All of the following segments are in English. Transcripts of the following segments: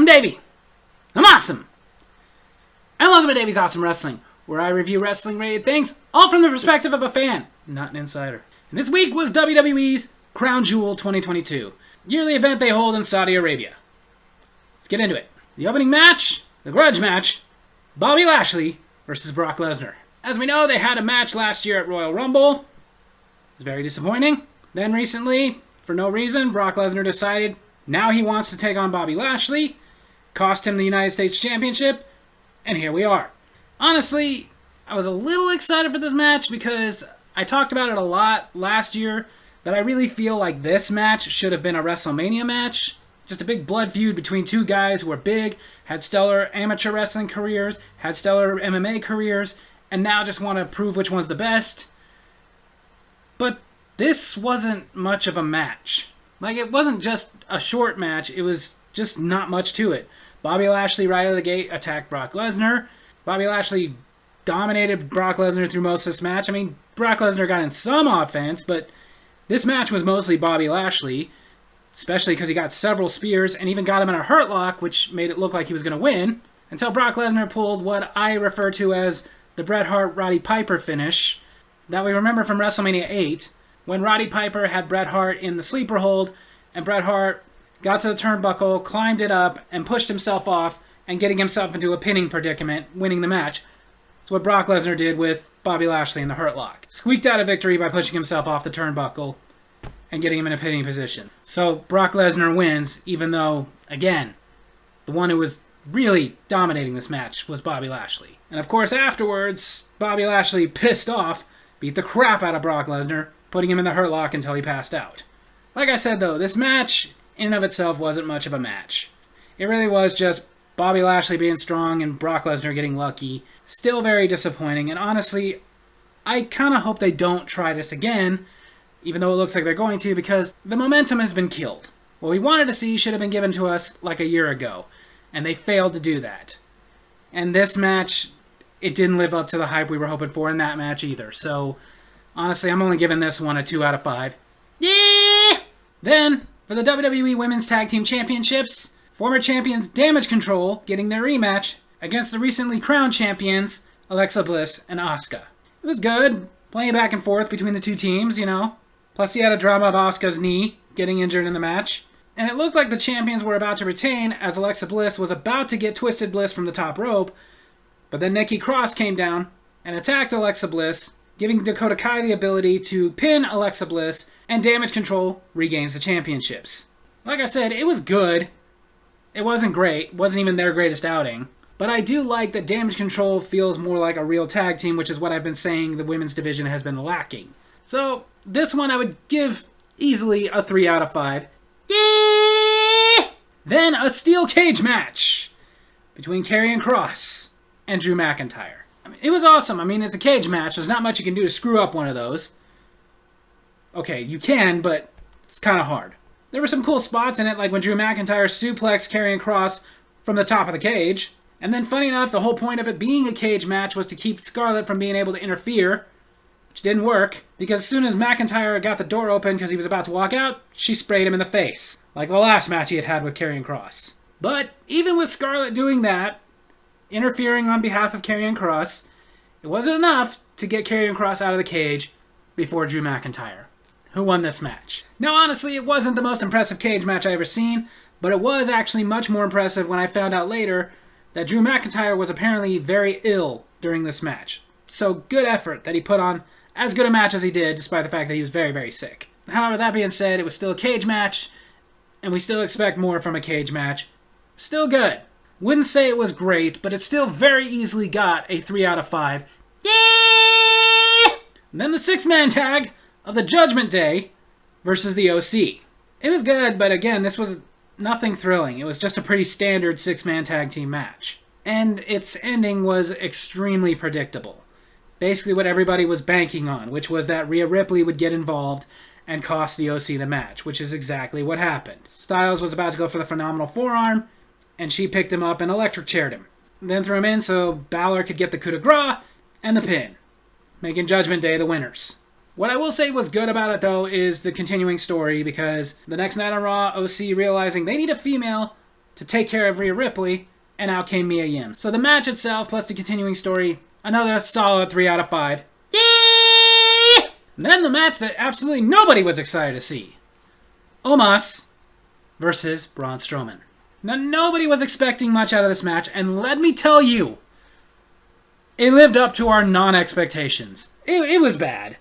Davy. I'm awesome. And welcome to Davy's Awesome Wrestling, where I review wrestling-related things, all from the perspective of a fan, not an insider. And this week was WWE's Crown Jewel 2022, yearly event they hold in Saudi Arabia. Let's get into it. The opening match, the grudge match, Bobby Lashley versus Brock Lesnar. As we know, they had a match last year at Royal Rumble. It was very disappointing. Then recently, for no reason, Brock Lesnar decided now he wants to take on Bobby Lashley, cost him the United States Championship, and here we are. Honestly, I was a little excited for this match because I talked about it a lot last year that I really feel like this match should have been a WrestleMania match. Just a big blood feud between two guys who were big, had stellar amateur wrestling careers, had stellar MMA careers, and now just want to prove which one's the best. But this wasn't much of a match. Like, it wasn't just a short match, it was just not much to it. Bobby Lashley right out of the gate attacked Brock Lesnar. Bobby Lashley dominated Brock Lesnar through most of this match. I mean, Brock Lesnar got in some offense, but this match was mostly Bobby Lashley, especially because he got several spears and even got him in a hurt lock, which made it look like he was going to win, until Brock Lesnar pulled what I refer to as the Bret Hart-Roddy Piper finish that we remember from WrestleMania 8, when Roddy Piper had Bret Hart in the sleeper hold, and Bret Hart got to the turnbuckle, climbed it up, and pushed himself off, and getting himself into a pinning predicament, winning the match. That's what Brock Lesnar did with Bobby Lashley in the Hurt Lock. Squeaked out a victory by pushing himself off the turnbuckle and getting him in a pinning position. So Brock Lesnar wins, even though, again, the one who was really dominating this match was Bobby Lashley. And of course, afterwards, Bobby Lashley, pissed off, beat the crap out of Brock Lesnar, putting him in the Hurt Lock until he passed out. Like I said, though, this match in and of itself wasn't much of a match. It really was just Bobby Lashley being strong and Brock Lesnar getting lucky. Still very disappointing, and honestly, I kind of hope they don't try this again, even though it looks like they're going to, because the momentum has been killed. What we wanted to see should have been given to us like a year ago, and they failed to do that. And this match, it didn't live up to the hype we were hoping for in that match either, so honestly, I'm only giving this one a 2 out of 5. Yeah! Then, for the WWE Women's Tag Team Championships, former champions Damage Control getting their rematch against the recently crowned champions Alexa Bliss and Asuka. It was good, playing back and forth between the two teams, you know. Plus, you had a drama of Asuka's knee getting injured in the match. And it looked like the champions were about to retain as Alexa Bliss was about to get Twisted Bliss from the top rope, but then Nikki Cross came down and attacked Alexa Bliss, giving Dakota Kai the ability to pin Alexa Bliss, and Damage Control regains the championships. Like I said, it was good. It wasn't great. It wasn't even their greatest outing. But I do like that Damage Control feels more like a real tag team, which is what I've been saying the women's division has been lacking. So, this one I would give easily a 3 out of 5. Yeah! Then a steel cage match between Karrion Kross and Drew McIntyre. I mean, it was awesome. I mean, it's a cage match. There's not much you can do to screw up one of those. Okay, you can, but it's kind of hard. There were some cool spots in it, like when Drew McIntyre suplexed Karrion Kross from the top of the cage. And then, funny enough, the whole point of it being a cage match was to keep Scarlett from being able to interfere, which didn't work, because as soon as McIntyre got the door open because he was about to walk out, she sprayed him in the face, like the last match he had had with Karrion Kross. But even with Scarlett doing that, interfering on behalf of Karrion Kross, it wasn't enough to get Karrion Kross out of the cage before Drew McIntyre, who won this match. Now, honestly, it wasn't the most impressive cage match I ever seen, but it was actually much more impressive when I found out later that Drew McIntyre was apparently very ill during this match. So good effort that he put on as good a match as he did, despite the fact that he was very, very sick. However, that being said, it was still a cage match, and we still expect more from a cage match. Still good. Wouldn't say it was great, but it still very easily got a 3 out of 5. Yeah! And then the 6-man tag of the Judgment Day versus the OC. It was good, but again, this was nothing thrilling. It was just a pretty standard 6-man tag team match. And its ending was extremely predictable. Basically what everybody was banking on, which was that Rhea Ripley would get involved and cost the OC the match, which is exactly what happened. Styles was about to go for the phenomenal forearm, and she picked him up and electric chaired him. Then threw him in so Balor could get the coup de grace and the pin, making Judgment Day the winners. What I will say was good about it, though, is the continuing story, because the next night on Raw, OC realizing they need a female to take care of Rhea Ripley, and out came Mia Yim. So the match itself, plus the continuing story, another solid 3 out of 5. And then the match that absolutely nobody was excited to see. Omos versus Braun Strowman. Now, nobody was expecting much out of this match, and let me tell you, it lived up to our non-expectations. It was bad.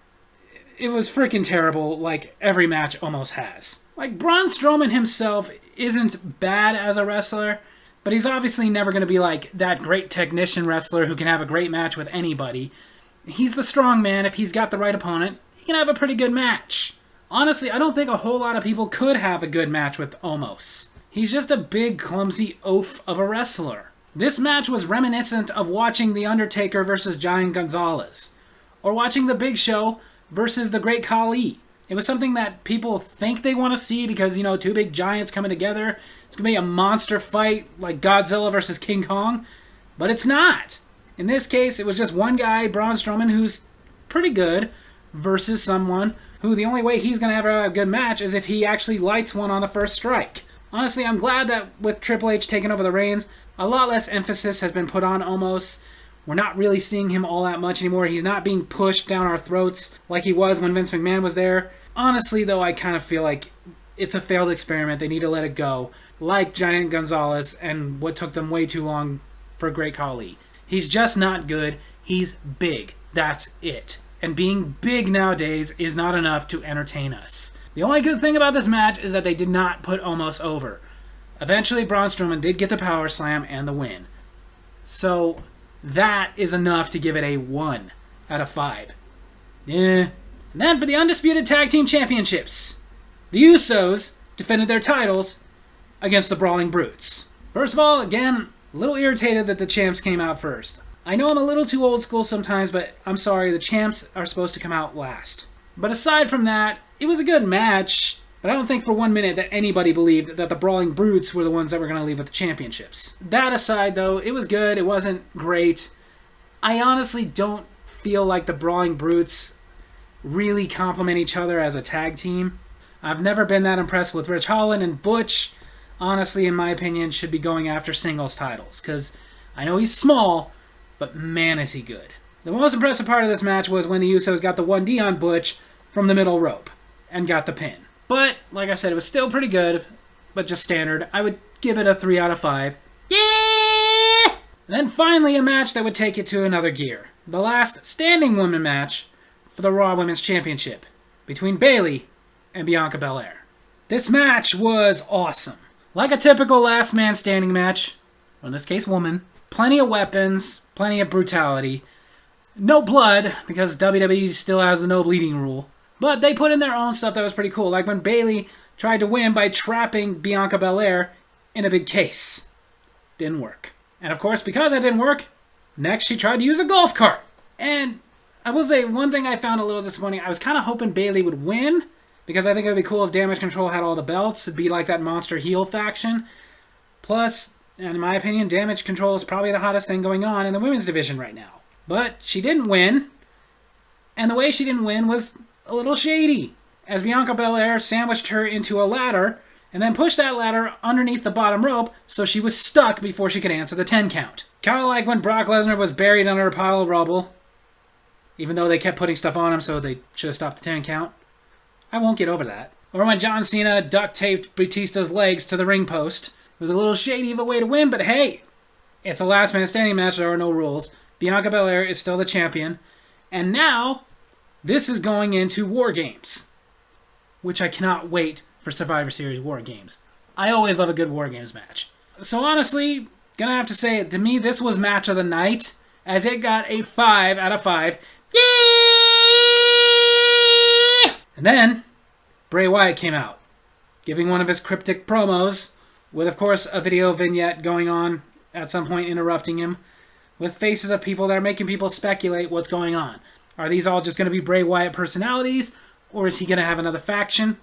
It was freaking terrible, like every match almost has. Like, Braun Strowman himself isn't bad as a wrestler, but he's obviously never going to be like that great technician wrestler who can have a great match with anybody. He's the strong man. If he's got the right opponent, he can have a pretty good match. Honestly, I don't think a whole lot of people could have a good match with Omos. He's just a big, clumsy oaf of a wrestler. This match was reminiscent of watching The Undertaker versus Giant Gonzalez, or watching The Big Show versus The Great Khali. It was something that people think they want to see because, two big giants coming together. It's going to be a monster fight like Godzilla versus King Kong, but it's not. In this case, it was just one guy, Braun Strowman, who's pretty good, versus someone who the only way he's going to have a good match is if he actually lights one on the first strike. Honestly, I'm glad that with Triple H taking over the reins, a lot less emphasis has been put on Omos. We're not really seeing him all that much anymore. He's not being pushed down our throats like he was when Vince McMahon was there. Honestly, though, I kind of feel like it's a failed experiment. They need to let it go. Like Giant Gonzalez and what took them way too long for Great Khali. He's just not good. He's big. That's it. And being big nowadays is not enough to entertain us. The only good thing about this match is that they did not put Omos over. Eventually, Braun Strowman did get the power slam and the win. So that is enough to give it a 1 out of 5. And then for the Undisputed Tag Team Championships, the Usos defended their titles against the Brawling Brutes. First of all, again, a little irritated that the champs came out first. I know I'm a little too old school sometimes, but I'm sorry, the champs are supposed to come out last. But aside from that, it was a good match, but I don't think for 1 minute that anybody believed that the Brawling Brutes were the ones that were going to leave with the championships. That aside, though, it was good. It wasn't great. I honestly don't feel like the Brawling Brutes really complement each other as a tag team. I've never been that impressed with Rich Holland, and Butch, honestly, in my opinion, should be going after singles titles, because I know he's small, but man is he good. The most impressive part of this match was when the Usos got the 1D on Butch from the middle rope and got the pin. But, like I said, it was still pretty good, but just standard. I would give it a 3 out of 5. Yeah! And then finally a match that would take it to another gear. The last standing woman match for the Raw Women's Championship between Bayley and Bianca Belair. This match was awesome. Like a typical last man standing match, or in this case woman, plenty of weapons, plenty of brutality. No blood, because WWE still has the no bleeding rule. But they put in their own stuff that was pretty cool, like when Bayley tried to win by trapping Bianca Belair in a big case. Didn't work. And of course, because that didn't work, next she tried to use a golf cart. And I will say, one thing I found a little disappointing, I was kind of hoping Bayley would win, because I think it would be cool if Damage Control had all the belts. It'd be like that monster heel faction. Plus, in my opinion, Damage Control is probably the hottest thing going on in the women's division right now. But she didn't win, and the way she didn't win was a little shady, as Bianca Belair sandwiched her into a ladder and then pushed that ladder underneath the bottom rope so she was stuck before she could answer the 10 count. Kind of like when Brock Lesnar was buried under a pile of rubble, even though they kept putting stuff on him so they should have stopped the 10 count. I won't get over that. Or when John Cena duct-taped Batista's legs to the ring post. It was a little shady of a way to win, but hey, it's a last man standing match, there are no rules. Bianca Belair is still the champion, and now this is going into War Games, which I cannot wait for Survivor Series War Games. I always love a good War Games match. So honestly, gonna have to say, to me, this was match of the night, as it got a 5 out of 5. Yeah! And then, Bray Wyatt came out, giving one of his cryptic promos, with, of course, a video vignette going on at some point interrupting him, with faces of people that are making people speculate what's going on. Are these all just going to be Bray Wyatt personalities, or is he going to have another faction?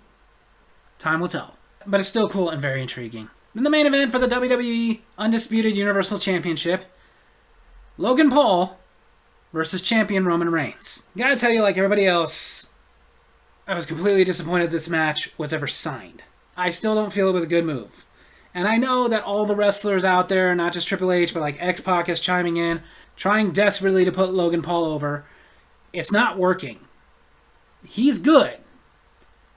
Time will tell. But it's still cool and very intriguing. Then the main event for the WWE Undisputed Universal Championship, Logan Paul versus champion Roman Reigns. Gotta tell you, like everybody else, I was completely disappointed this match was ever signed. I still don't feel it was a good move. And I know that all the wrestlers out there, not just Triple H, but like X-Pac is chiming in, trying desperately to put Logan Paul over. It's not working. He's good,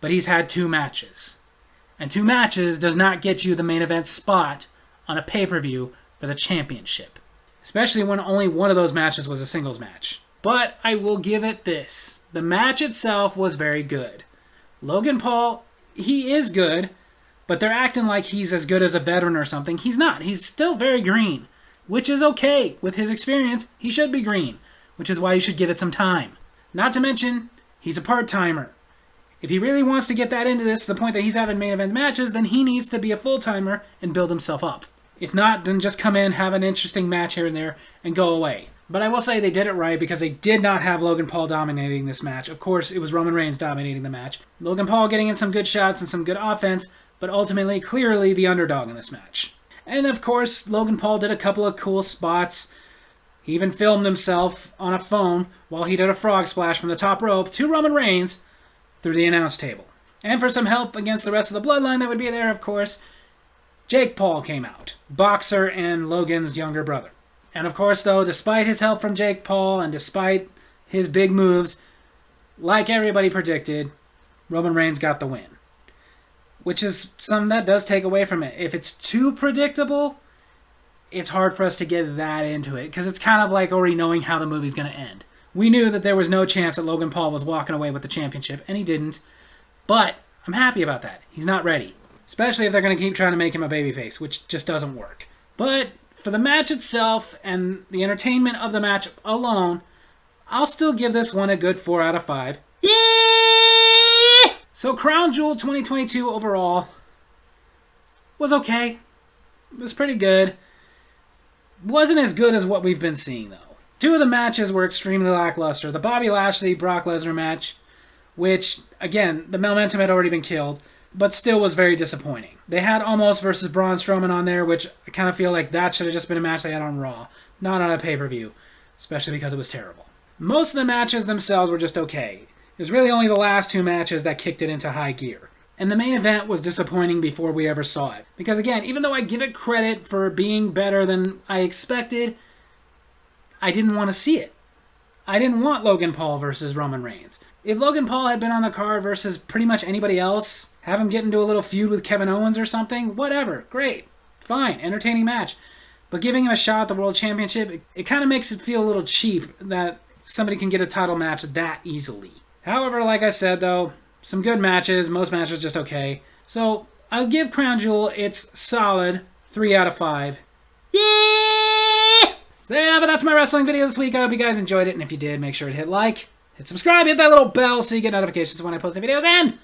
but he's had 2 matches. And 2 matches does not get you the main event spot on a pay-per-view for the championship. Especially when only one of those matches was a singles match. But I will give it this. The match itself was very good. Logan Paul, he is good, but they're acting like he's as good as a veteran or something. He's not. He's still very green, which is okay. With his experience, he should be green, which is why you should give it some time. Not to mention, he's a part-timer. If he really wants to get that into this to the point that he's having main event matches, then he needs to be a full-timer and build himself up. If not, then just come in, have an interesting match here and there, and go away. But I will say they did it right because they did not have Logan Paul dominating this match. Of course, it was Roman Reigns dominating the match. Logan Paul getting in some good shots and some good offense, but ultimately, clearly the underdog in this match. And of course, Logan Paul did a couple of cool spots. He even filmed himself on a phone while he did a frog splash from the top rope to Roman Reigns through the announce table. And for some help against the rest of the bloodline that would be there, of course, Jake Paul came out, boxer and Logan's younger brother. And of course, though, despite his help from Jake Paul and despite his big moves, like everybody predicted, Roman Reigns got the win. Which is something that does take away from it. If it's too predictable, it's hard for us to get that into it. Because it's kind of like already knowing how the movie's going to end. We knew that there was no chance that Logan Paul was walking away with the championship, and he didn't. But I'm happy about that. He's not ready. Especially if they're going to keep trying to make him a babyface, which just doesn't work. But for the match itself and the entertainment of the match alone, I'll still give this one a good 4 out of 5. Yeah! So Crown Jewel 2022 overall was okay. It was pretty good. Wasn't as good as what we've been seeing, though. 2 of the matches were extremely lackluster. The Bobby Lashley-Brock Lesnar match, which, again, the momentum had already been killed, but still was very disappointing. They had Almost versus Braun Strowman on there, which I kind of feel like that should have just been a match they had on Raw, not on a pay-per-view, especially because it was terrible. Most of the matches themselves were just okay. It was really only the last 2 matches that kicked it into high gear. And the main event was disappointing before we ever saw it. Because again, even though I give it credit for being better than I expected, I didn't want to see it. I didn't want Logan Paul versus Roman Reigns. If Logan Paul had been on the card versus pretty much anybody else, have him get into a little feud with Kevin Owens or something, whatever, great, fine, entertaining match. But giving him a shot at the World Championship, it kind of makes it feel a little cheap that somebody can get a title match that easily. However, like I said, though, some good matches, most matches just okay. So, I'll give Crown Jewel its solid 3 out of 5. Yeah! So yeah, but that's my wrestling video this week. I hope you guys enjoyed it, and if you did, make sure to hit like, hit subscribe, hit that little bell so you get notifications when I post the videos, and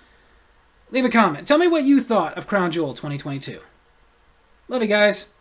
leave a comment. Tell me what you thought of Crown Jewel 2022. Love you guys.